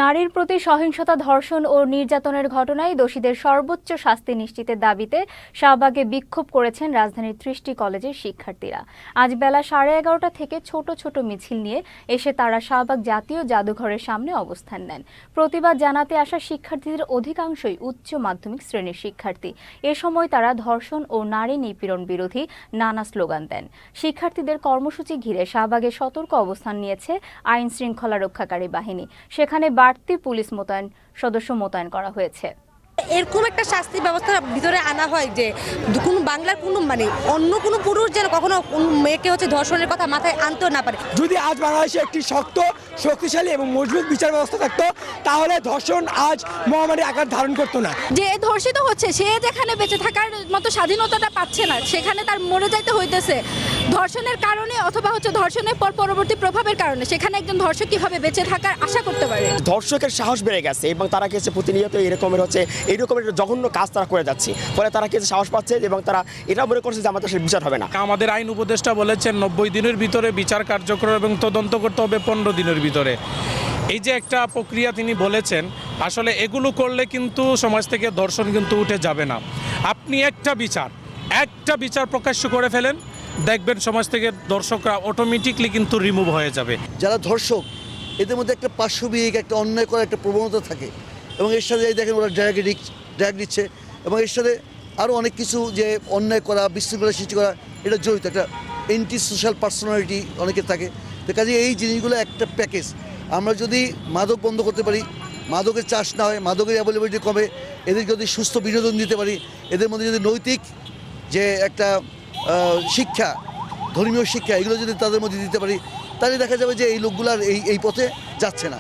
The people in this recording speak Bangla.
নারীর প্রতি সহিংসতা, ধর্ষণ ও নির্যাতনের ঘটনায় দোষীদের সর্বোচ্চ শাস্তি নিশ্চিতের দাবিতে শাহবাগে বিক্ষোভ করেছেন রাজধানীর ৩০টি কলেজের শিক্ষার্থীরা। আজ বেলা 11:30 থেকে ছোট ছোট মিছিল নিয়ে এসে তারা শাহবাগ জাতীয় জাদুঘরের সামনে অবস্থান নেন। প্রতিবাদ জানাতে আসা শিক্ষার্থীদের অধিকাংশই উচ্চ মাধ্যমিক শ্রেণীর শিক্ষার্থী। এ সময় তারা ধর্ষণ ও নারী নিপীড়ন বিরোধী নানা স্লোগান দেন। শিক্ষার্থীদের কর্মসূচি ঘিরে শাহবাগে সতর্ক অবস্থান নিয়েছে আইন শৃঙ্খলা রক্ষাকারী বাহিনী। সেখানে বাড়তি পুলিশ সদস্য মোতায়েন করা হয়েছে। এরকম একটা শাস্তি ব্যবস্থার ভিতরে আনা হয় যে কোনো বাংলার কোনো অন্য কোনো পুরুষ যেন কখনো মেয়েকে ধর্ষণের কথা মাথায় আনতেও না পারে। যদি আজ বাংলাদেশে একটি শক্তিশালী এবং মজবুত বিচার ব্যবস্থা থাকতো তাহলে ধর্ষণ আজ মহামারী আকার ধারণ করতো না। যে ধর্ষিত হচ্ছে সে যেখানে বেঁচে থাকার মতো স্বাধীনতাটা পাচ্ছে না, সেখানে তার মরে যাইতে হইতেছে ধর্ষণের কারণে অথবা ধর্ষণের পর পরবর্তী প্রভাবের কারণে। সেখানে একজন ধর্ষক কিভাবে বেঁচে থাকার আশা করতে পারে? ধর্ষকের সাহস বেড়ে গেছে এবং তারা কি প্রতিনিয়ত এইরকমের জঘন্য কাজ তারা করে যাচ্ছে, ফলে তারা কি সাহস পাচ্ছে এবং তারা এটা মনে করছে যে আমাদের বিচার হবে না। আমাদের আইন উপদেষ্টা বলেছেন 90 দিনের ভিতরে বিচার কার্যক্রম এবং তদন্ত করতে হবে 15 দিনের ভিতরে। এই যে একটা প্রক্রিয়া তিনি বলেছেন, আসলে এগুলো করলে কিন্তু সমাজ থেকে ধর্ষণ কিন্তু উঠে যাবে না। আপনি একটা বিচার প্রকাশ্য করে ফেলেন, দেখবেন সমাজ থেকে দর্শকরা অটোমেটিকলি কিন্তু রিমুভ হয়ে যাবে। যারা ধর্ষক এদের মধ্যে একটা পার্শ্ববিক একটা অন্যায় করার একটা প্রবণতা থাকে এবং এর সাথে দেখেন ওরা ড্র্যাগ দিচ্ছে এবং এর সাথে আরও অনেক কিছু যে অন্যায় করা, বিশৃঙ্খলা সৃষ্টি করা এটা জড়িত। একটা এন্টি সোশ্যাল পার্সোনালিটি অনেকের থাকে। তো কাজে এই জিনিসগুলো একটা প্যাকেজ। আমরা যদি মাদক বন্ধ করতে পারি, মাদকের চাষ না হয়, মাদকের অ্যাভেলেবিলিটি কমে, এদের যদি সুস্থ বিনোদন দিতে পারি, এদের মধ্যে যদি নৈতিক যে একটা শিক্ষা, ধর্মীয় শিক্ষা, এগুলো যদি তাদের মধ্যে দিতে পারি, তাহলে দেখা যাবে যে এই লোকগুলো আর এই পথে যাচ্ছে না।